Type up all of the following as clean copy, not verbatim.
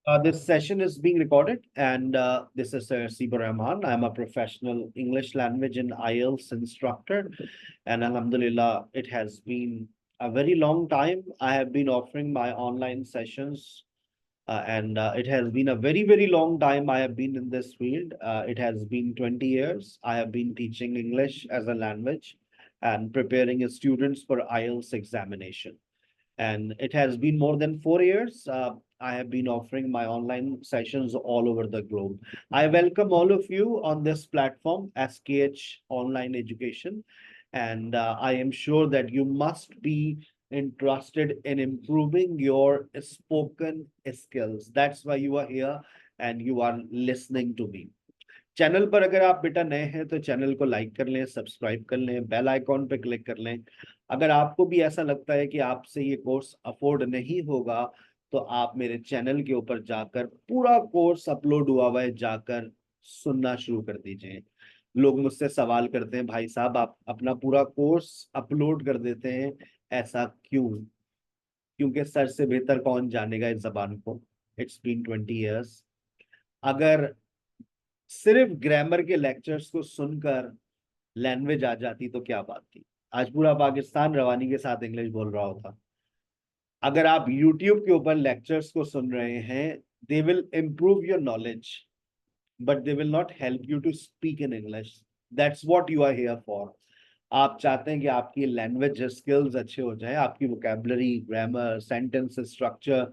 This session is being recorded, and this is Sibar Rahman. I'm a professional English language and IELTS instructor, and Alhamdulillah, it has been a very long time. I have been offering my online sessions, and it has been a very, very long time I have been in this field. It has been 20 years. I have been teaching English as a language and preparing students for IELTS examination, and it has been more than 4 years. I have been offering my online sessions all over the globe. I welcome all of you on this platform, SKH Online Education, and I am sure that you must be interested in improving your spoken skills. That's why you are here and you are listening to me. Channel पर अगर आप बेटा नए हैं तो channel को like कर लें, सब्सक्राइब कर लें, बेल आइकॉन पे क्लिक कर लें। अगर आपको भी ऐसा लगता है कि आपसे ये कोर्स अफोर्ड नहीं होगा तो आप मेरे चैनल के ऊपर जाकर पूरा कोर्स अपलोड हुआ हुआ है, जाकर सुनना शुरू कर दीजिए। लोग मुझसे सवाल करते हैं, भाई साहब आप अपना पूरा कोर्स अपलोड कर देते हैं, ऐसा क्यों? क्योंकि सर से बेहतर कौन जानेगा इस जबान को। It's been 20 years। अगर सिर्फ ग्रामर के लेक्चर्स को सुनकर लैंग्वेज आ जाती तो क्या बात थी, आज पूरा पाकिस्तान रवानी के साथ इंग्लिश बोल रहा होता। अगर आप यूट्यूब के ऊपर लेक्चर्स को सुन रहे हैं, they will improve your knowledge but they will not help you to speak in English. That's what you are here for. आप चाहते हैं कि आपकी लैंग्वेज स्किल्स अच्छे हो जाए, आपकी वोकेबलरी, ग्रामर, सेंटेंस स्ट्रक्चर,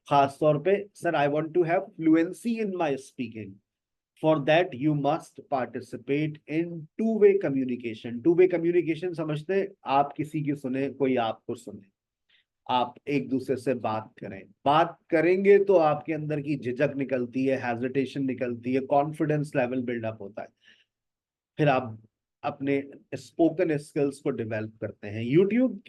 खास तौर पे sir I want to have fluency in my speaking. For that you must participate in two-way communication। two-way communication समझते हैं? आप किसी की सुने, कोई आपको सुने, आप एक दूसरे से बात करें। बात करेंगे तो आपके अंदर की झिझक निकलती है, हेजिटेशन निकलती है, कॉन्फिडेंस लेवल बिल्डअप होता है, फिर आप अपने स्पोकन स्किल्स को डेवलप करते हैं। YouTube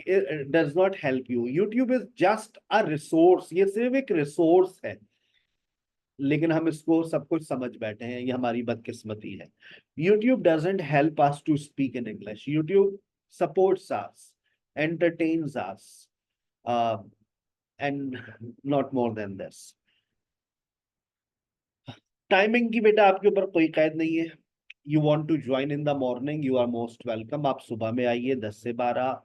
does not help you. YouTube is just a resource. ये सिर्फ एक रिसोर्स है, लेकिन हम इसको सब कुछ समझ बैठे हैं, ये हमारी बदकिस्मती है। YouTube doesn't help us to speak in English। YouTube supports us, entertains us, uh, and not more than this। Timing की बेटा आपके ऊपर कोई कैद नहीं है। You want to join in the morning, you are most welcome. आप सुबह में आइए 10 से 12,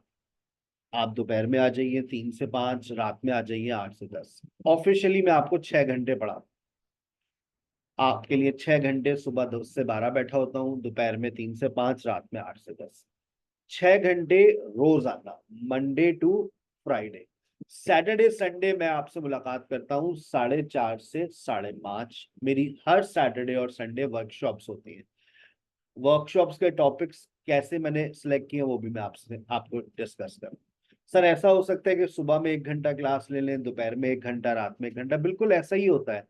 आप दोपहर में आ जाइए 3 से 5, रात में आ जाइए 8 से 10। ऑफिशियली मैं आपको 6 घंटे पढ़ा, आपके लिए 6 घंटे सुबह 10 से 12 बैठा होता हूँ, दोपहर में 3 से 5, रात में 8 से 10। 6 घंटे रोज आना, Monday to Friday. Saturday Sunday मैं आपसे मुलाकात करता हूँ 4:30 से 5:30। मेरी हर सैटरडे और संडे वर्कशॉप्स होती हैं। वर्कशॉप्स के टॉपिक्स कैसे मैंने सिलेक्ट किए वो भी मैं आपसे आपको डिस्कस करूँ। सर ऐसा हो सकता है कि सुबह में 1 घंटा क्लास ले लें, दोपहर में 1 घंटा, रात में 1 घंटा। बिल्कुल ऐसा ही होता है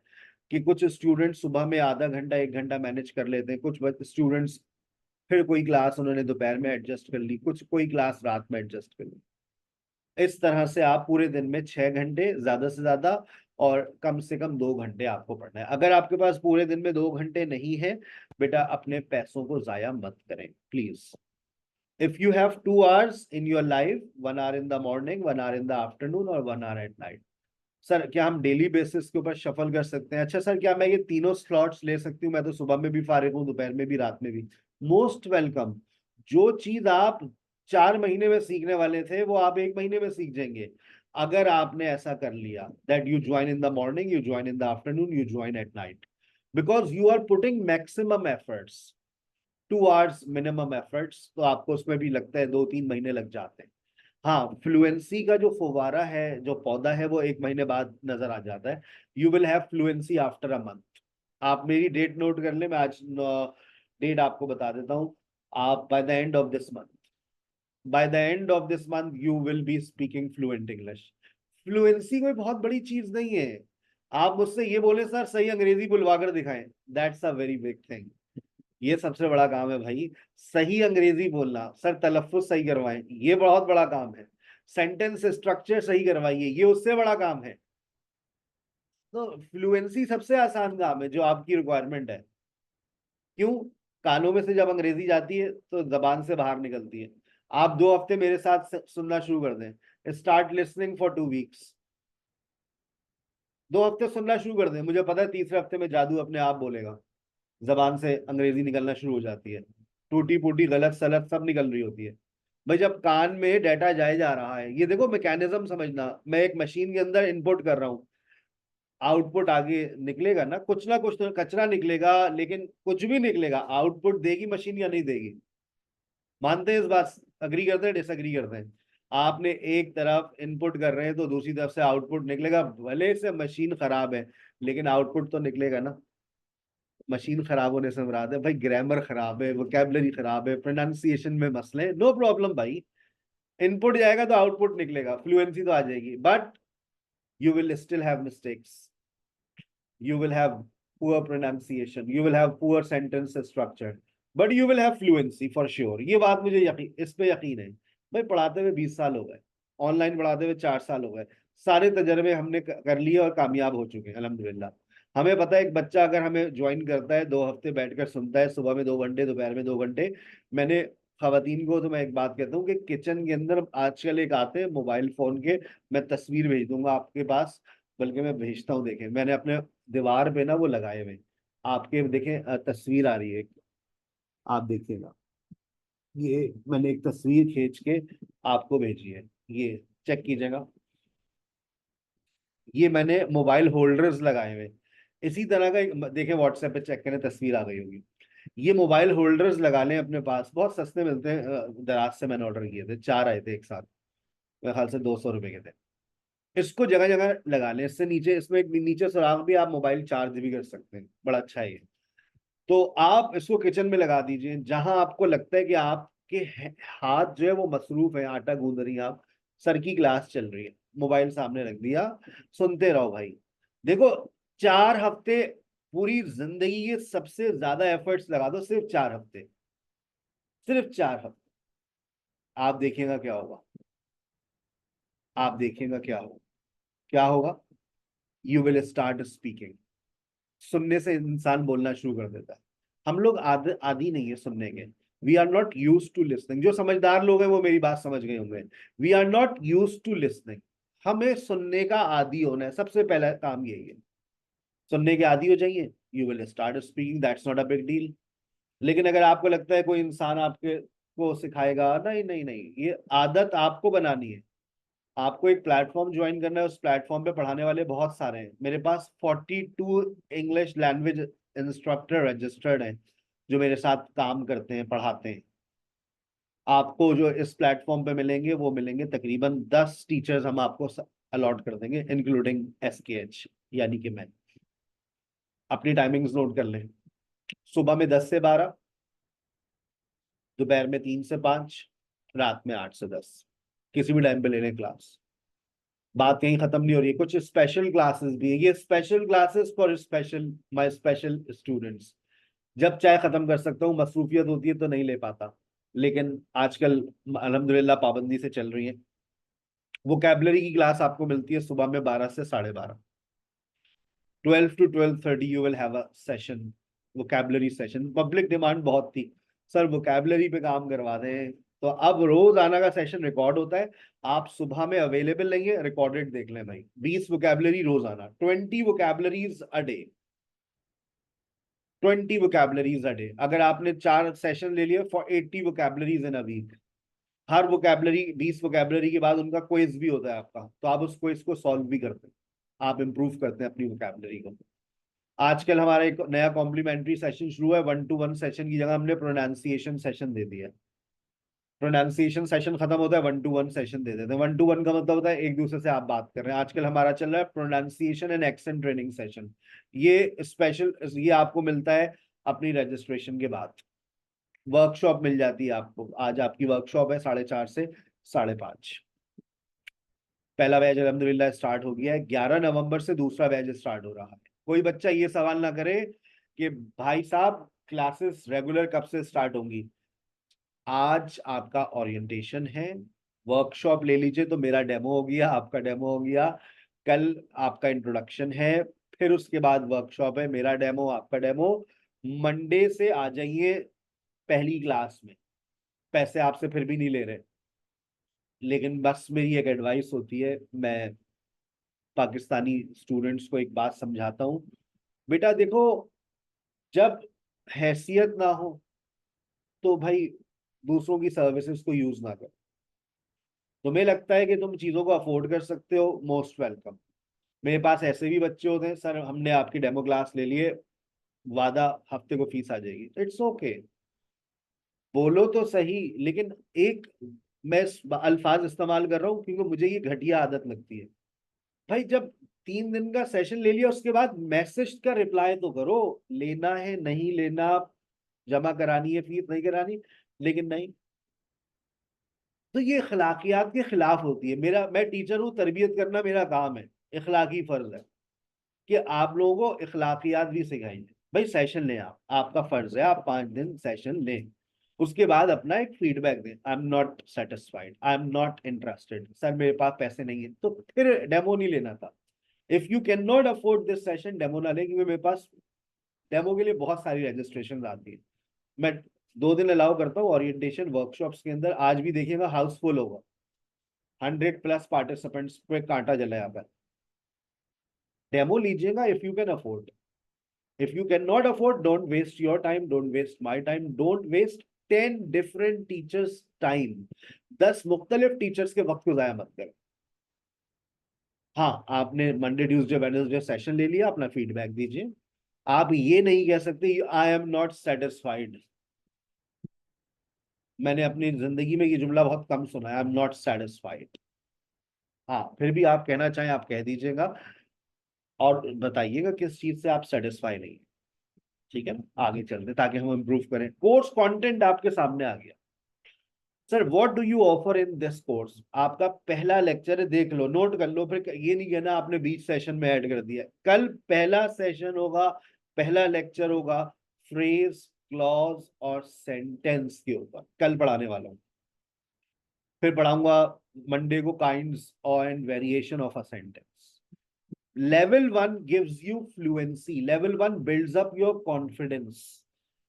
कि कुछ स्टूडेंट सुबह में आधा घंटा 1 घंटा मैनेज कर लेते हैं, कुछ स्टूडेंट्स फिर कोई क्लास उन्होंने दोपहर में एडजस्ट कर ली, कुछ कोई क्लास रात में एडजस्ट कर ली। इस तरह से आप पूरे दिन में 6 घंटे ज्यादा से ज्यादा और कम से कम 2 घंटे आपको पढ़ना है। अगर आपके पास पूरे दिन में 2 घंटे नहीं है, बेटा अपने पैसों को जाया मत करें please. If you have 2 hours in your life, 1 hour in the morning, 1 hour in the afternoon और 1 hour एट नाइट, सर क्या हम डेली बेसिस के ऊपर शफल कर सकते हैं? अच्छा सर क्या मैं ये तीनों स्लॉट्स ले सकती हूँ? मैं तो सुबह में भी फारिग हूँ, दोपहर में भी, रात में भी। Most welcome. जो चीज आप 4 महीने में सीखने वाले थे वो आप 1 महीने में सीख जाएंगे, अगर आपने ऐसा कर लिया that you join in the morning, you join in the afternoon, you join at night, because you are putting maximum efforts. 2 hours minimum efforts, तो आपको उसमें भी लगता है 2-3 महीने लग जाते हैं। हाँ, फ्लुएंसी का जो फुवारा है, जो पौधा है, वो 1 महीने बाद नजर आ जाता है। You will have fluency after a month. आप मेरी डेट नोट कर ले, मैं आज डेट आपको बता देता हूँ। आप by the end of this month, by the end of this month you will be speaking fluent English. Fluency कोई बहुत बड़ी चीज नहीं है। आप मुझसे ये बोले सर सही अंग्रेजी बुलवा कर दिखाएं, that's a very big thing. ये सबसे बड़ा काम है भाई, सही अंग्रेजी बोलना। सर तलफ्फुज सही करवाएं, ये बहुत बड़ा काम है। सेंटेंस स्ट्रक्चर सही करवाइए, ये उससे बड़ा काम है। तो फ्लुएंसी सबसे आसान काम है जो आपकी रिक्वायरमेंट है। क्यों? कानों में से जब अंग्रेजी जाती है तो जबान से बाहर निकलती है। आप 2 हफ्ते मेरे साथ सुनना शुरू कर दें, स्टार्ट लिसनिंग फॉर 2 weeks। 2 हफ्ते सुनना शुरू कर दें, मुझे पता है तीसरे हफ्ते में जादू अपने आप बोलेगा, जबान से अंग्रेजी निकलना शुरू हो जाती है, टूटी फूटी गलत सलत सब निकल रही होती है। भाई जब कान में डाटा जाए जा रहा है, ये देखो मैकेनिज्म समझना, मैं एक मशीन के अंदर इनपुट कर रहा हूँ, आउटपुट आगे निकलेगा ना कुछ तो कचरा निकलेगा, लेकिन कुछ भी निकलेगा, आउटपुट देगी मशीन या नहीं देगी? मानते हैं इस बात, अग्री करते हैं डिसअग्री करते हैं? आपने एक तरफ इनपुट कर रहे हैं तो दूसरी तरफ से आउटपुट निकलेगा, भले से मशीन खराब है लेकिन आउटपुट तो निकलेगा ना। मशीन खराब होने से मुराद है भाई ग्रामर खराब है, वोकैबुलरी खराब है, प्रोनाउंसिएशन में मसले, नो प्रॉब्लम भाई, इनपुट जाएगा तो आउटपुट निकलेगा, फ्लुएंसी तो आ जाएगी, but you will still have mistakes, you will have poor pronunciation, you will have poor sentence structure, but you will have fluency for sure। ये बात मुझे यकीन, इस पे यकीन है भाई। पढ़ाते हुए 20 साल हो गए, ऑनलाइन पढ़ाते हुए 4 साल हो गए, सारे तजर्बे हमने कर लिए और कामयाब हो चुके हैं अल्हम्दुलिल्लाह। हमें पता है एक बच्चा अगर हमें ज्वाइन करता है, 2 हफ्ते बैठकर सुनता है, सुबह में 2 घंटे, दोपहर में 2 घंटे। मैंने खवातीन को तो मैं एक बात कहता हूँ कि किचन के अंदर आजकल एक आते हैं मोबाइल फोन के, मैं तस्वीर भेज दूंगा आपके पास, बल्कि मैं भेजता हूँ, देखें मैंने अपने दीवार पे ना वो लगाए हुए, आपके देखें तस्वीर आ रही है, आप देखिएगा, ये मैंने एक तस्वीर खींच के आपको भेजी है, ये चेक कीजिएगा, ये मैंने मोबाइल होल्डर्स लगाए हुए, इसी तरह का देखें व्हाट्सएप पे चेक करें, तस्वीर आ गई होगी। ये मोबाइल होल्डर्स लगा लें अपने पास, बहुत सस्ते मिलते हैं, दराज से मैंने ऑर्डर किए थे, 4 आए थे एक साथ, मेरे ख्याल से 200 रुपए के थे। इसको जगह जगह लगा लें, इससे नीचे, इसमें एक नीचे सुराख भी, आप मोबाइल चार्ज भी कर सकते हैं, बड़ा अच्छा है ये। तो आप इसको किचन में लगा दीजिए, जहां आपको लगता है कि आपके हाथ जो है वो मसरूफ है, आटा गूंद रही हैं आप, सर की क्लास चल रही है, मोबाइल सामने रख दिया, सुनते रहो भाई। देखो 4 हफ्ते, पूरी जिंदगी के सबसे ज्यादा एफर्ट्स लगा दो सिर्फ 4 हफ्ते, सिर्फ 4 हफ्ते, आप देखिएगा क्या होगा, आप देखिएगा क्या होगा, क्या होगा, यू विल स्टार्ट स्पीकिंग। सुनने से इंसान बोलना शुरू कर देता है। हम लोग आदी नहीं है सुनने के, we are not use to listening. जो समझदार लोग हैं वो मेरी बात समझ गए होंगे, we are not use to listening. हमें सुनने का आदी होना है, सबसे पहला काम यही है, सुनने के आदी हो जाइए, you will start speaking, that's not a big deal. लेकिन अगर आपको लगता है कोई इंसान आपके को सिखाएगा, नहीं नहीं नहीं, ये आदत आपको बनानी है। आपको एक प्लेटफॉर्म ज्वाइन करना है, उस प्लेटफॉर्म पे पढ़ाने वाले बहुत सारे हैं, मेरे पास 42 इंग्लिश लैंग्वेज इंस्ट्रक्टर रजिस्टर्ड हैं जो मेरे साथ काम करते हैं, पढ़ाते हैं। आपको जो इस प्लेटफॉर्म पे मिलेंगे वो मिलेंगे तकरीबन 10 टीचर्स, हम आपको अलॉट कर देंगे, इंक्लूडिंग SKH, यानी कि मैं। अपनी टाइमिंग्स नोट कर लें, सुबह में 10 से 12, दोपहर में 3 से 5, रात में 8 से 10, किसी भी टाइम पे ले लें क्लास। बात कहीं खत्म नहीं हो रही है, कुछ स्पेशल क्लासेस भी है, ये special classes for special my special students. जब चाहे खत्म कर सकता हूँ, मसरूफियत होती है तो नहीं ले पाता, लेकिन आजकल अल्हम्दुलिल्लाह पाबंदी से चल रही है। वोकैबलरी की क्लास आपको मिलती है सुबह में 12 से 12:30, 12 to 12:30 you will have a session, vocabulary session. Public demand बहुत थी, सर वोकैबलरी पे काम करवा दें, तो अब रोज आना का सेशन रिकॉर्ड होता है, आप सुबह में अवेलेबल नहीं है, रिकॉर्डेड देख लें भाई, 20 वोकैबलरी रोज आना, 20 vocabularies a day, 20 vocabularies a day. अगर आपने 4 सेशन ले लिए, for 80 vocabularies in a week, हर वोकैबलरी 20 वोकैबलरी के बाद उनका क्विज भी होता है आपका, तो आप उस क्विज को सॉल्व भी करते हैं, आप इंप्रूव करते हैं अपनी वोकैबलरी को। आजकल हमारा एक नया कॉम्प्लीमेंट्री सेशन शुरू है, 1-to-1 सेशन की जगह हमने प्रोनाउंसिएशन सेशन दे दिया है। प्रोनाउंसिएशन सेशन खत्म होता है, 1-to-1 सेशन दे देते हैं। 1-to-1 का मतलब होता है एक दूसरे से आप बात कर रहे हैं। आजकल हमारा चल रहा है pronunciation and accent training session, ये स्पेशल, ये आपको मिलता है अपनी रजिस्ट्रेशन के बाद। वर्कशॉप मिल जाती है आपको, आज आपकी वर्कशॉप है 4:30 से 5:30। पहला बैच अल्हम्दुलिल्लाह स्टार्ट हो गया है, 11 नवंबर से दूसरा बैच स्टार्ट हो रहा है। कोई बच्चा ये सवाल ना करे कि भाई साहब क्लासेस रेगुलर कब से स्टार्ट होंगी। आज आपका ओरिएंटेशन है, वर्कशॉप ले लीजिए तो मेरा डेमो हो गया, आपका डेमो हो गया, कल आपका इंट्रोडक्शन है, फिर उसके बाद वर्कशॉप है, मेरा डेमो, आपका डेमो। मंडे से आ जाइए पहली क्लास में, पैसे आपसे फिर भी नहीं ले रहे, लेकिन बस मेरी एक एडवाइस होती है, मैं पाकिस्तानी स्टूडेंट्स को एक बात समझाता हूँ। बेटा देखो, जब हैसियत ना हो तो भाई दूसरों की सर्विसेज को यूज ना करो। तुम्हें लगता है कि तुम चीजों को अफोर्ड कर सकते हो, मोस्ट वेलकम। मेरे पास ऐसे भी बच्चे होते हैं, सर हमने आपकी डेमो क्लास ले लिए, वादा हफ्ते को फीस आ जाएगी। इट्स ओके, बोलो तो सही। लेकिन एक, मैं अल्फाज इस्तेमाल कर रहा हूँ क्योंकि मुझे ये घटिया आदत लगती है। भाई जब 3 दिन का सेशन ले लिया उसके बाद मैसेज का रिप्लाई तो करो, लेना है नहीं लेना, जमा करानी है फीस नहीं करानी। लेकिन नहीं, तो ये अखलाकियात के खिलाफ होती है। मैं टीचर हूँ, तरबियत करना मेरा काम है, इखलाकी फर्ज है कि आप लोगों को इखलाकियात भी सिखाएंगे। भाई सेशन लें, आप, आपका फर्ज है, आप 5 दिन सेशन लें। उसके बाद अपना एक फीडबैक दें, I am not satisfied, I am not interested, sir मेरे पास पैसे नहीं है, तो फिर डेमो नहीं लेना था। If you can not afford this session, demo ना लें, क्योंकि मेरे पास डेमो के लिए बहुत सारी रजिस्ट्रेशन आती है। मैं 2 दिन अलाउ करता हूँ ओरिएंटेशन वर्कशॉप्स के अंदर। आज भी देखिएगा हाउसफुल होगा, 100+ पार्टिसिपेंट्स पे कांटा जला यहाँ पर। डेमो लीजिएगा if you can afford. If you can not afford, don't waste your time, don't waste my time, don't waste 10 different teachers time. 10 मुख्तलिफ टीचर्स के वक्त को जाया मत करें। हाँ, आपने मंडे ट्यूसडे वेडनेसडे सेशन ले लिया, अपना फीडबैक दीजिए। आप ये नहीं कह सकते आई एम नॉट सेटिस्फाइड। मैंने अपनी जिंदगी में ये जुमला बहुत कम सुना है, आई एम नॉट सेटिस्फाइड। हाँ, फिर भी आप कहना चाहें आप कह दीजिएगा और बताइएगा किस चीज से आप सेटिस्फाई नहीं। ठीक है, आगे चलते ताकि हम इम्प्रूव करें। कोर्स कंटेंट आपके सामने आ गया। Sir what do you offer in this course, आपका पहला लेक्चर है, देख लो, नोट कर लो, फिर ये नहीं कहना आपने बीच सेशन में ऐड कर दिया। कल पहला सेशन होगा, पहला लेक्चर होगा फ्रेज, क्लॉज और सेंटेंस के ऊपर, कल पढ़ाने वाला हूँ। फिर पढ़ाऊंगा मंडे को काइंड्स और and variation of a sentence. Level 1 gives you fluency, level 1 builds up your confidence.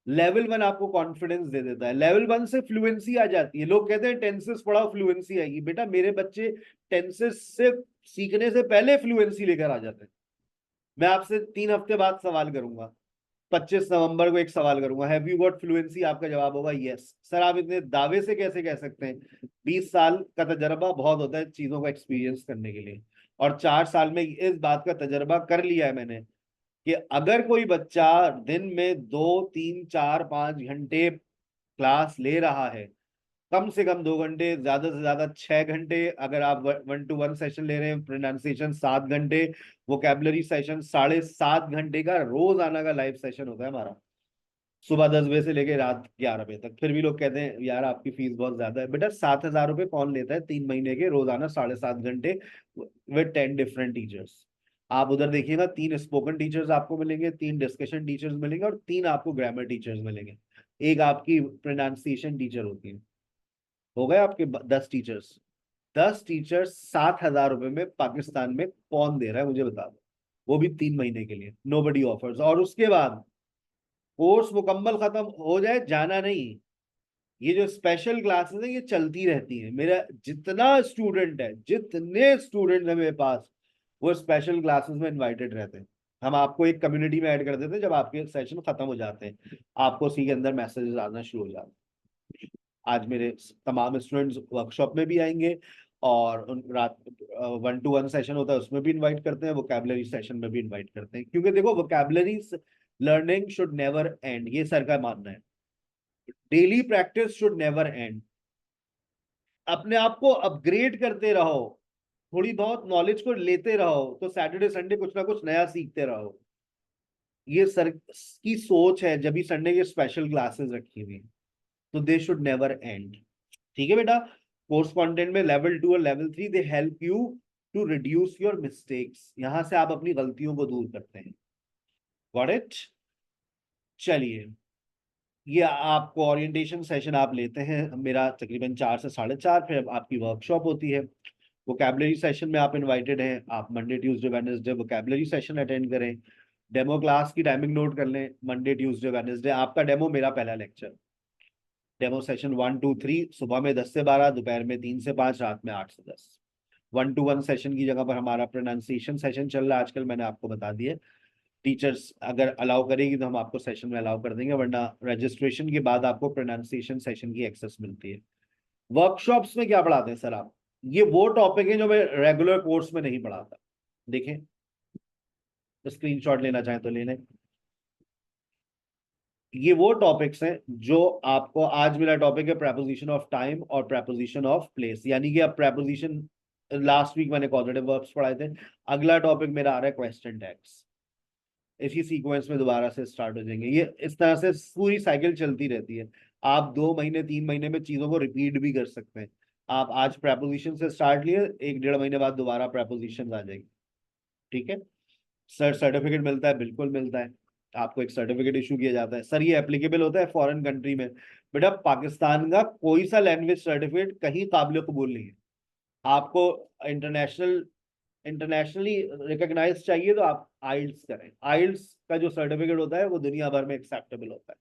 Level 1 आपको कॉन्फिडेंस दे देता है, लेवल 1 से फ्लुएंसी आ जाती है। लोग कहते हैं टेंसेस पढ़ाओ फ्लुएंसी आएगी, बेटा मेरे बच्चे टेंसेस से सीखने से पहले फ्लुएंसी लेकर आ जाते हैं। मैं आपसे 3 हफ्ते बाद सवाल करूंगा, 25 नवंबर को एक सवाल करूंगा, हैव यू गॉट फ्लुएंसी, आपका जवाब होगा यस। सर आप इतने दावे से कैसे कह सकते हैं? 20 साल का तजर्बा बहुत होता है चीजों को एक्सपीरियंस करने के लिए, और 4 साल में इस बात का तजर्बा कर लिया है मैंने कि अगर कोई बच्चा दिन में 2 3 4 5 घंटे क्लास ले रहा है, कम से कम 2 घंटे, ज्यादा से ज्यादा 6 घंटे, अगर आप 1-to-1 सेशन ले रहे हैं, प्रोनाउंसिएशन 7 घंटे, वोकेबलरी सेशन 7.5 घंटे का रोजाना का लाइव सेशन होता है हमारा, सुबह 10 बजे से लेकर रात 11 बजे तक। फिर भी लोग कहते हैं यार आपकी फीस बहुत ज्यादा है। बेटा 7,000 रुपये कौन लेता है 3 महीने के, रोजाना 7.5 घंटे विद 10 डिफरेंट टीचर्स। आप उधर देखिएगा, 3 स्पोकन टीचर्स आपको मिलेंगे, 3 डिस्कशन टीचर्स मिलेंगे और 3 आपको ग्रामर टीचर्स मिलेंगे। एक आपकी प्रोनाउंसिएशन टीचर होती है। हो गए आपके 10 टीचर्स। 10 टीचर्स 7,000 रुपये में पाकिस्तान में कौन दे रहा है मुझे बता दो, वो भी 3 महीने के लिए। Nobody offers. और उसके बाद कोर्स मुकम्मल खत्म हो जाए, जाना नहीं। ये जो स्पेशल क्लासेस है ये चलती रहती है। मेरा जितने स्टूडेंट है मेरे पास, वो स्पेशल क्लासेस में इनवाइटेड रहते हैं। हम आपको एक कम्युनिटी में ऐड कर देते हैं, जब आपके सेशन खत्म हो जाते हैं आपको उसी के अंदर मैसेजेस आना शुरू हो जाते हैं। आज मेरे तमाम स्टूडेंट्स वर्कशॉप में भी आएंगे, और उन रात 1-to-1 सेशन होता है उसमें भी इनवाइट करते हैं, वोकैबुलरी सेशन में भी इनवाइट करते हैं। क्योंकि देखो vocabulary learning should never and, ये सर का मानना है। Daily practice should never and. अपने आप को अपग्रेड करते रहो, थोड़ी बहुत नॉलेज को लेते रहो, तो सैटरडे संडे कुछ ना कुछ नया सीखते रहो। ये सर की सोच है जब भी संडे के स्पेशल क्लासेस रखी हुई, तो दे शुड नेवर एंड। ठीक है बेटा। कोर्स कंटेंट में लेवल 2 और level 3 they help you to reduce your mistakes, यहां से आप अपनी गलतियों को दूर करते हैं। Got it? चलिए, ये आपको ओरिएंटेशन सेशन आप लेते हैं मेरा तकरीबन 4 से 4:30, फिर आपकी वर्कशॉप होती है। वोकैबुलरी सेशन में आप इनवाइटेड हैं, आप Monday Tuesday Wednesday vocabulary session attend करें। डेमो क्लास की टाइमिंग नोट कर लें, मंडे ट्यूसडे वेडनेसडे आपका डेमो, मेरा पहला लेक्चर। डेमो सेशन 1 2 3, सुबह में 10 से 12, दोपहर में 3 से 5, रात में 8 से 10। 1-to-1 सेशन की जगह पर हमारा प्रोनाउंसिएशन सेशन चल रहा है आजकल, मैंने आपको बता दिया। टीचर्स अगर अलाउ करेगी तो हम आपको सेशन में अलाउ कर देंगे, वरना रजिस्ट्रेशन के बाद आपको प्रोनाउंसिएशन सेशन की एक्सेस मिलती है। वर्कशॉप्स में क्या पढ़ाते हैं सर आप? ये वो टॉपिक है जो मैं रेगुलर कोर्स में नहीं पढ़ाता। देखें, स्क्रीनशॉट लेना चाहें तो ले लें। ये वो टॉपिक्स हैं जो आपको, आज मेरा टॉपिक है प्रेपोजिशन ऑफ टाइम और प्रेपोजिशन ऑफ प्लेस, यानी कि अब प्रेपोजिशन, लास्ट वीक मैंने कॉजेटिव वर्ब्स पढ़ाए थे, अगला टॉपिक मेरा आ रहा है क्वेश्चन टैग्स। इसी सीक्वेंस में दोबारा से स्टार्ट हो जाएंगे। ये इस तरह से पूरी साइकिल चलती रहती है। आप 2 महीने 3 महीने में चीजों को रिपीट भी कर सकते हैं। आप आज प्रेपोजिशन से स्टार्ट लिए, 1-1.5 महीने बाद दोबारा प्रेपोजिशन आ जाएगी। ठीक है सर, सर्टिफिकेट मिलता है, बिल्कुल मिलता है। आपको एक सर्टिफिकेट इशू किया जाता है। सर ये एप्लीकेबल होता है फॉरेन कंट्री में? बेटा पाकिस्तान का कोई सा लैंग्वेज सर्टिफिकेट कहीं काबिल कबूल नहीं है। आपको इंटरनेशनली रिकॉग्नाइज चाहिए तो आप आइल्स करें। आइल्स का जो सर्टिफिकेट होता है वो दुनिया भर में एक्सेप्टेबल होता है।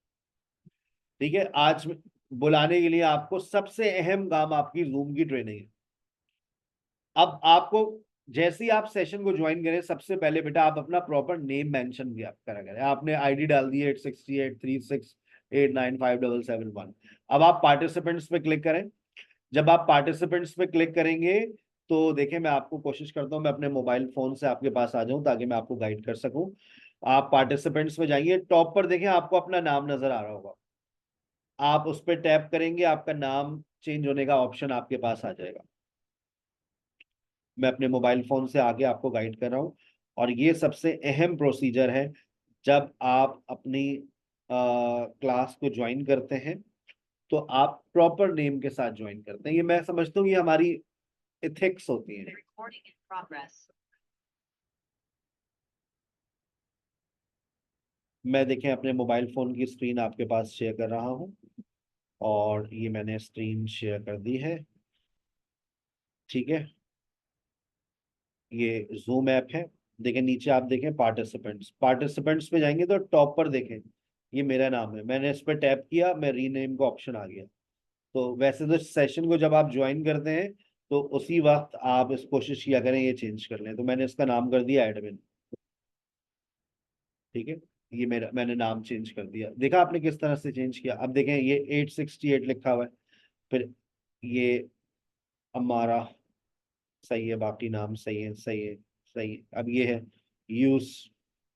ठीक है, आज बुलाने के लिए आपको सबसे अहम काम आपकी जूम की ट्रेनिंग है। अब आपको जैसे ही आप सेशन को ज्वाइन करें, सबसे पहले बेटा आप अपना प्रॉपर नेम मेंशन भी आप करा करें। आपने आईडी डाल दी 8683689577 अब आप पार्टिसिपेंट्स पे क्लिक करें। जब आप पार्टिसिपेंट्स पे क्लिक करेंगे तो देखें, मैं आपको कोशिश करता हूं मैं अपने मोबाइल फोन से आपके पास आ जाऊं ताकि मैं आपको गाइड कर सकूं। आप पार्टिसिपेंट्स में जाइए, टॉप पर देखें आपको अपना नाम नजर आ रहा होगा। आप उस पर टैप करेंगे, आपका नाम चेंज होने का ऑप्शन आपके पास आ जाएगा। मैं अपने मोबाइल फोन से आगे आपको गाइड कर रहा हूँ। और ये सबसे अहम प्रोसीजर है जब आप अपनी क्लास को ज्वाइन करते हैं, तो आप प्रॉपर नेम के साथ ज्वाइन करते हैं। ये मैं समझता हूँ ये हमारी एथिक्स होती है। मैं देखें अपने मोबाइल फोन की स्क्रीन आपके पास शेयर कर रहा हूँ, और ये मैंने स्क्रीन शेयर कर दी है। ठीक है, ये जूम ऐप है। देखें नीचे आप देखें पार्टिसिपेंट्स, पार्टिसिपेंट्स पे जाएंगे तो टॉप पर देखें ये मेरा नाम है। मैंने इस पर टैप किया, मैं रीनेम का ऑप्शन आ गया। तो वैसे तो सेशन को जब आप ज्वाइन करते हैं तो उसी वक्त आप इस कोशिश किया करें ये चेंज कर लें। तो मैंने इसका नाम कर दिया एडमिन। ठीक है, ये मेरा, मैंने नाम चेंज कर दिया। देखा आपने किस तरह से चेंज किया? अब देखें ये 868 लिखा हुआ है, फिर ये हमारा सही है, बाकी नाम सही है, सही है, सही है। अब ये है यूज,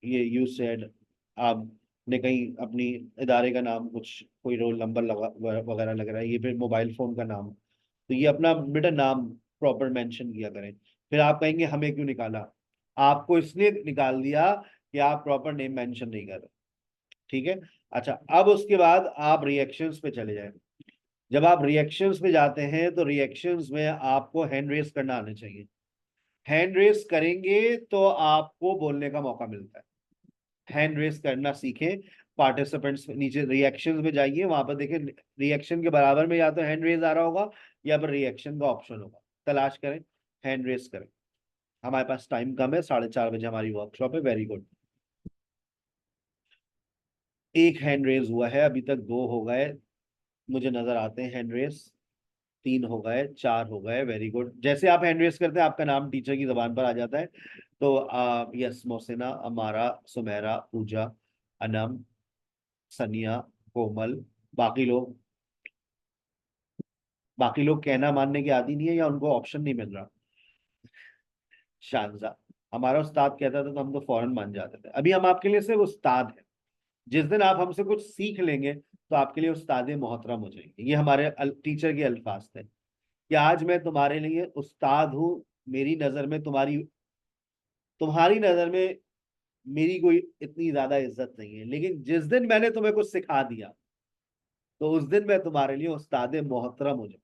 ये यूज सेड। आपने कहीं अपनी इदारे का नाम, कुछ कोई रोल नंबर लगा वगैरह लग रहा है, ये फिर मोबाइल फोन का नाम, तो ये अपना बेटा नाम प्रॉपर मेंशन किया करें। फिर आप कहेंगे हमें क्यों निकाला? आपको इसलिए निकाल दिया कि आप प्रॉपर नेम मेंशन नहीं कर रहे। ठीक है, अच्छा अब उसके बाद आप रिएक्शंस पे चले जाएं। जब आप रिएक्शंस पे जाते हैं तो रिएक्शंस में आपको हैंड रेस करना आना चाहिए। हैंड रेस करेंगे तो आपको बोलने का मौका मिलता है। हैंड रेस करना सीखें। पार्टिसिपेंट्स नीचे रिएक्शंस में जाइए, वहां पर देखें रिएक्शन के बराबर में या तो हैंड रेस आ रहा होगा या फिर रिएक्शन का ऑप्शन होगा, तलाश करें, हैंड रेस करें। हमारे पास टाइम कम है, 4:30 बजे हमारी वर्कशॉप है। वेरी गुड, एक हैंड रेस हुआ है, अभी तक 2 हो गए मुझे नजर आते हैं हैंड रेस। 3 हो गए, 4 हो गए। वेरी गुड, जैसे आप हैंड रेस करते हैं आपका नाम टीचर की जबान पर आ जाता है। तो यस, मोहसिना, अमारा, सुमेरा, पूजा, अनम, सनिया, कोमल, बाकी लोग, बाकी लोग कहना मानने के आदी नहीं है या उनको ऑप्शन नहीं मिल रहा। शानजा, हमारा उस्ताद कहता था तो हम तो फौरन मान जाते थे। अभी हम आपके लिए सिर्फ उस्ताद हैं। जिस दिन आप हमसे कुछ सीख लेंगे तो आपके लिए उस्ताद मोहतरम हो जाएंगे। ये हमारे टीचर के अल्फाज थे कि आज मैं तुम्हारे लिए उस्ताद हूँ। मेरी नजर में तुम्हारी, तुम्हारी नजर में मेरी कोई इतनी ज्यादा इज्जत नहीं है, लेकिन जिस दिन मैंने तुम्हें कुछ सिखा दिया तो उस दिन मैं तुम्हारे लिए उस्ताद मोहतरम हो जाऊँ,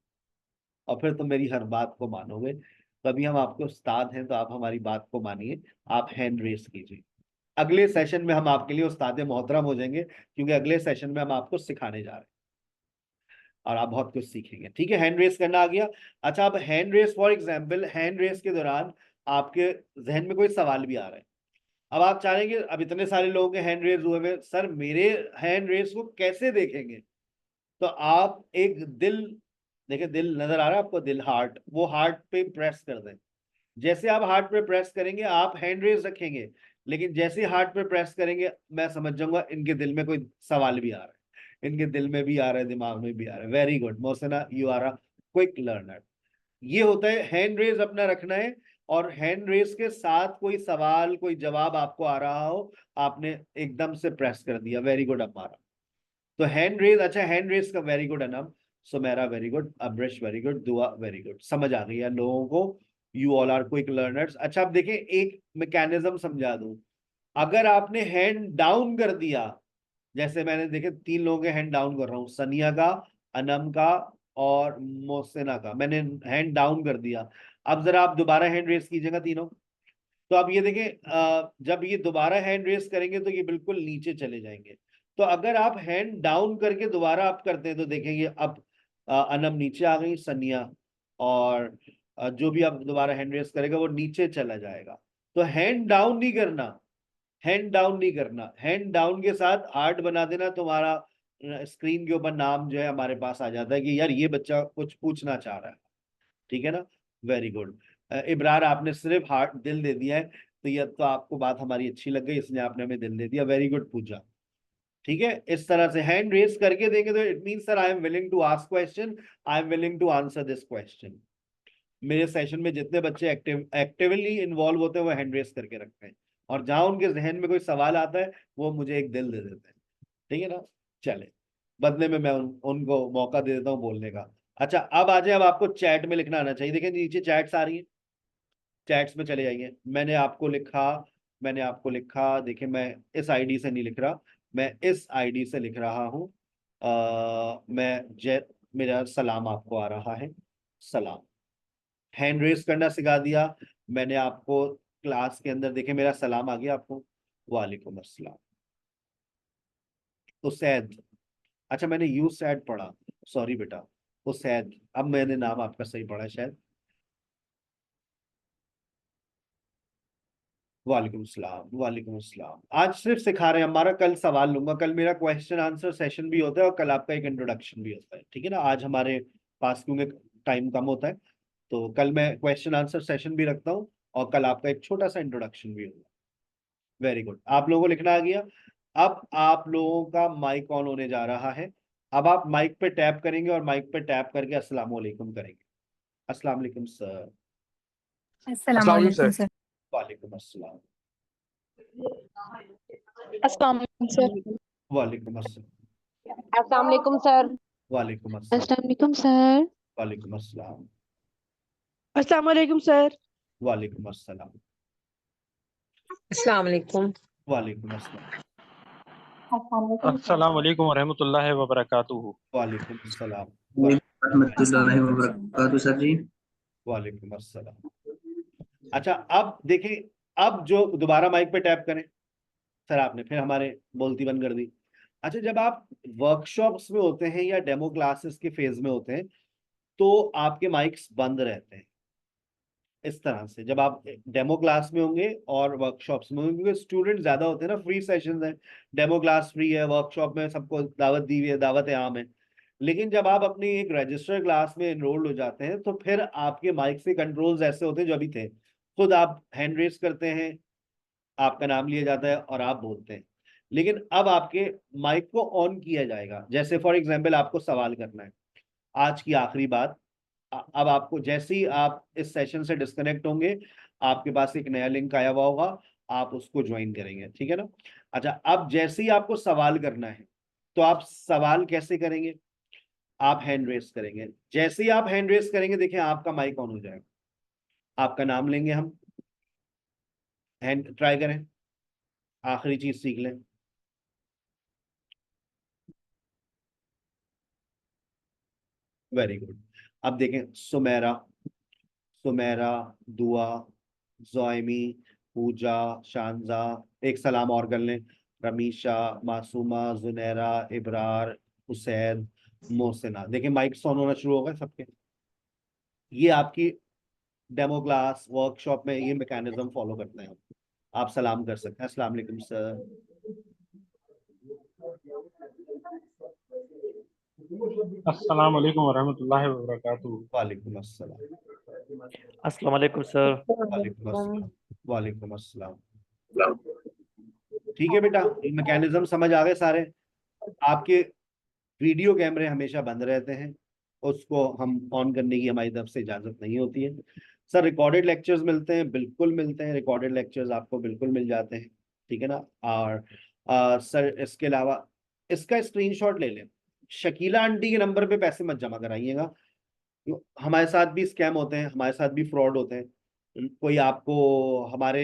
और फिर तुम मेरी हर बात को मानोगे। तभी हम आपके उस्ताद हैं, तो आप हमारी बात को मानिए। आप हैंड रेस कीजिए। अगले सेशन में हम आपके लिए उस्ताद मोहतरम हो जाएंगे, क्योंकि अगले सेशन में हम आपको सिखाने जा रहे हैं और आप बहुत कुछ सीखेंगे। ठीक है, हैंड रेस करना आ गया। अच्छा, अब hand raise, for example hand raise के दौरान आपके जहन में कोई सवाल भी आ रहा है। अब आप चाहेंगे, अब इतने सारे लोगों के हैंड रेस हुए हुए, सर मेरे हैंड रेस को कैसे देखेंगे? तो आप एक दिल, देखिए दिल नजर आ रहा है आपको, दिल, हार्ट, वो हार्ट पे प्रेस कर दें। जैसे आप हार्ट पे प्रेस करेंगे आप हैंड रेज रखेंगे, लेकिन जैसे ही हार्ट पे प्रेस करेंगे मैं समझ जाऊंगा इनके दिल में कोई सवाल भी आ रहा है, इनके दिल में भी आ रहा है, दिमाग में भी आ रहा है। Very good Mohsina, you are a quick learner. ये होता है हैंड रेज अपना रखना है, और हैंड रेज के साथ कोई सवाल कोई जवाब आपको आ रहा हो, आपने एकदम से प्रेस कर दिया। Very good Ammara. तो हैंड रेज, अच्छा हैंड रेज का very good Anam, Sumera very good, Abrish very good, Dua very good. समझ आ गई है लोगों को, you all are quick learners. अच्छा अब देखें एक मैकेनिज्म समझा दूं। अगर आपने हैंड डाउन कर दिया, जैसे मैंने देखे 3 लोगों के हैंड डाउन कर रहा हूं, सनिया का, अनम का और मोहसिना का, मैंने हैंड डाउन कर दिया। अब जरा आप दोबारा हैंड रेस कीजिएगा तीनों। तो आप ये देखें, जब ये दोबारा हैंड रेस करेंगे तो ये बिल्कुल नीचे चले जाएंगे। तो अगर आप हैंड डाउन करके दोबारा अप करते हैं तो देखेंगे अब अनम नीचे आ गई, सनिया और जो भी आप दोबारा हैंड रेस करेगा वो नीचे चला जाएगा। तो हैंड डाउन नहीं करना, हैंड डाउन नहीं करना, हैंड डाउन के साथ हार्ट बना देना, तुम्हारा स्क्रीन के ऊपर नाम जो है हमारे पास आ जाता है कि यार ये बच्चा कुछ पूछना चाह रहा है। ठीक है ना, वेरी गुड। इब्रार आपने सिर्फ हार्ट दिल दे दिया है, तो ये तो आपको बात हमारी अच्छी लग गई, इसलिए आपने हमें दिल दे दिया। वेरी गुड पूजा। ठीक है, इस तरह से हैंड रेस करके देंगे तो it means sir I am willing to ask question, I am willing to answer this question. मेरे सेशन में जितने बच्चे एक्टिवली इन्वॉल्व होते हैं वो हैंड रेस करके रखते हैं, और जहां उनके जहन में कोई सवाल आता है वो मुझे एक दिल दे देते हैं। ठीक है ना, चले, बदले में मैं उनको मौका दे देता हूँ बोलने का। अच्छा अब आ जाए, अब आपको चैट में लिखना आना चाहिए। देखिए नीचे चैट्स आ रही है, चैट्स में चले जाइए। मैंने आपको लिखा, देखिए मैं इस आईडी से नहीं लिख रहा, मैं इस आईडी से लिख रहा हूँ। मैं जय, मेरा सलाम आपको आ रहा है, सलाम। हैंड रेस करना सिखा दिया मैंने आपको क्लास के अंदर। देखे मेरा सलाम आ गया आपको, वालेकुम अस्सलाम। उसैद, अच्छा मैंने यू सैड पढ़ा, सॉरी बेटा। उसैद, अब मैंने नाम आपका सही पढ़ा है शायद। वालेकुम सलाम, वालेकुम अस्सलाम। आज सिर्फ सिखा रहे हैं, हमारा कल सवाल लूंगा, कल मेरा क्वेश्चन आंसर सेशन भी होता है और कल आपका एक इंट्रोडक्शन भी होता है। ठीक है ना, आज हमारे पास क्योंकि टाइम कम होता है तो कल मैं क्वेश्चन आंसर सेशन भी रखता हूँ और कल आपका एक छोटा सा इंट्रोडक्शन भी होगा। वेरी गुड, आप लोगों को लिखना आ गया। अब आप लोगों का माइक ऑन होने जा रहा है। अब आप माइक पे टैप करेंगे और माइक पे टैप करके अस्सलाम वालेकुम करेंगे। अस्सलाम वालेकुम सर। अस्सलाम अस्सलाम वालेकुम वालेकुम सर। सर। वालेकुम अस्सलाम। अस्सलाम वालेकुम सर। वालेकुम अस्सलाम। अस्सलाम वालेकुम सर। वालेकुम अस्सलाम। अस्सलाम वालेकुम सर। वालेकुम अस्सलाम। अस्सलाम वालेकुम सर। वालेकुम अस्सलाम। अस्सलाम वालेकुम। वालेकुम अस्सलाम। अस्सलाम वालेकुम रहमतुल्लाहि व बरकातुहू। वालेकुम अस्सलाम। अस्सलाम रहमतुल्लाहि व वालेकुम सर। बरकातुहू सर जी। वालेकुम अस्सलाम। अच्छा अब देखें, अब जो दोबारा माइक पे टैप करें, सर आपने फिर हमारे बोलती बंद कर दी। अच्छा जब आप वर्कशॉप्स में होते हैं या डेमो क्लासेस के फेज में होते हैं तो आपके माइक्स बंद रहते हैं। इस तरह से जब आप डेमो क्लास में होंगे और वर्कशॉप्स में होंगे, क्योंकि स्टूडेंट ज्यादा होते हैं ना, फ्री सेशंस हैं, डेमो क्लास फ्री है, वर्कशॉप में सबको दावत दी हुई है, दावत आम है। लेकिन जब आप अपनी एक रजिस्टर क्लास में एनरोल्ड हो जाते हैं तो फिर आपके माइक से कंट्रोल्स ऐसे होते हैं जो अभी थे, खुद आप हैंड रेस करते हैं, आपका नाम लिया जाता है और आप बोलते हैं। लेकिन अब आपके माइक को ऑन किया जाएगा। जैसे फॉर एग्जांपल आपको सवाल करना है, आज की आखिरी बात। अब आपको जैसे ही आप इस सेशन से डिस्कनेक्ट होंगे आपके पास एक नया लिंक आया हुआ होगा, आप उसको ज्वाइन करेंगे। ठीक है ना। अच्छा अब जैसे ही आपको सवाल करना है तो आप सवाल कैसे करेंगे, आप हैंड रेस करेंगे। जैसे ही आप हैंड रेस करेंगे देखिए आपका माइक ऑन हो जाएगा, आपका नाम लेंगे हम, हैंड ट्राई करें, आखिरी चीज सीख लें। Very good. अब देखें सुमेरा, सुमेरा, दुआ, जोइमी, पूजा, शानजा, एक सलाम और कर लें, रमीशा, मासूमा, जुनैरा, इब्रार, हुसैन, मोहसिना। देखिए माइक ऑन होना शुरू होगा सबके। ये आपकी डेमो क्लास वर्कशॉप में ये मैकेनिज्म फॉलो करते हैं। आप सलाम कर सकते हैं, अस्सलाम वालेकुम सर। अस्सलाम वालेकुम रहमतुल्लाहि व बरकातुहू। वालेकुम अस्सलाम। अस्सलाम वालेकुम सर। वालेकुम अस्सलाम। वालेकुम अस्सलाम। ठीक है बेटा, मैकेनिज्म समझ आ गए सारे। आपके वीडियो कैमरे हमेशा बंद रहते हैं, उसको हम ऑन करने की हमारी तरफ से इजाजत नहीं होती है। सर रिकॉर्डेड लेक्चर्स मिलते हैं, बिल्कुल मिलते हैं, रिकॉर्डेड लेक्चर्स आपको बिल्कुल मिल जाते हैं, ठीक है ना। और सर इसके अलावा इसका स्क्रीनशॉट ले लें। शकीला आंटी के नंबर पे पैसे मत जमा कराइएगा, हमारे साथ भी स्कैम होते हैं, हमारे साथ भी फ्रॉड होते हैं। कोई आपको हमारे,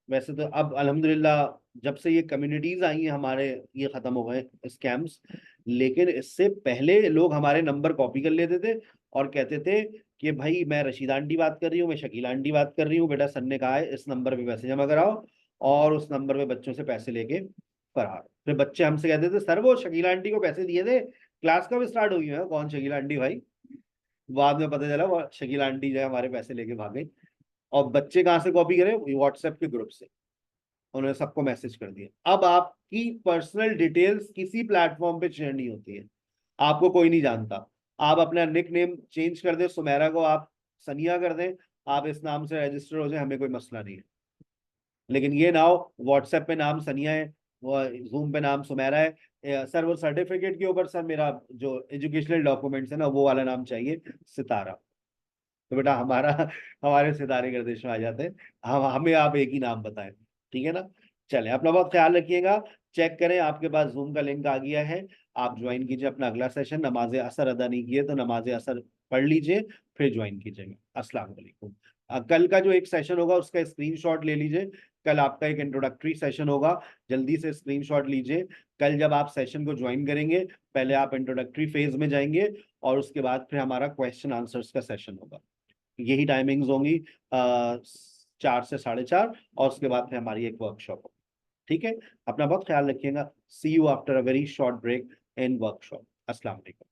वैसे तो अब अल्हम्दुलिल्लाह जब से ये कम्युनिटीज आई हैं हमारे, ये खत्म हो गए स्कैम्स। लेकिन इससे पहले लोग हमारे नंबर कॉपी कर लेते थे और कहते थे कि भाई मैं रशीदा आंटी बात कर रही हूँ, मैं शकीला आंटी बात कर रही हूँ, बेटा सर ने कहा है इस नंबर पे पैसे जमा कराओ, और उस नंबर पे बच्चों से पैसे लेके फरार। फिर बच्चे हमसे कहते थे सर वो शकीला आंटी को पैसे दिए थे, क्लास कब स्टार्ट हुई है, कौन शकीला आंटी भाई। बाद में पता चला वो शकीला आंटी जो है हमारे पैसे लेके भाग गई। और बच्चे कहाँ से कॉपी करें, व्हाट्सएप के ग्रुप से, उन्होंने सबको मैसेज कर दिया। अब आपकी पर्सनल डिटेल्स किसी प्लेटफॉर्म पे शेयर नहीं होती है, आपको कोई नहीं जानता। आप अपना निक नेम चेंज कर दें, सुमेरा को आप सनिया कर दें, आप इस नाम से रजिस्टर हो जाए, हमें कोई मसला नहीं है। लेकिन ये ना हो व्हाट्सएप पे नाम सनिया है, वो जूम पे नाम सुमेरा है, सर वो सर्टिफिकेट के ऊपर सर मेरा जो एजुकेशनल डॉक्यूमेंट्स है ना वो वाला नाम चाहिए सितारा, तो बेटा हमारा हमारे सितारे गर्दिश में आ जाते हैं। हम हमें आप एक ही नाम बताएं, ठीक है ना। चलें, अपना बहुत ख्याल रखिएगा। चेक करें आपके पास जूम का लिंक आ गया है, आप ज्वाइन कीजिए अपना अगला सेशन। नमाज असर अदा नहीं किए तो नमाज असर पढ़ लीजिए, फिर ज्वाइन कीजिएगा। अस्सलाम वालेकुम। कल का जो एक सेशन होगा उसका स्क्रीनशॉट ले लीजिए। कल आपका एक इंट्रोडक्टरी सेशन होगा, जल्दी से स्क्रीनशॉट लीजिए। कल जब आप सेशन को ज्वाइन करेंगे, पहले आप इंट्रोडक्टरी फेज में जाएंगे और उसके बाद फिर हमारा क्वेश्चन आंसर्स का सेशन होगा। यही टाइमिंग्स होंगी 4 से 4:30, और उसके बाद फिर हमारी एक वर्कशॉप होगी। ठीक है, अपना बहुत ख्याल रखिएगा। See you after a very short break in workshop. अस्सलाम वालेकुम।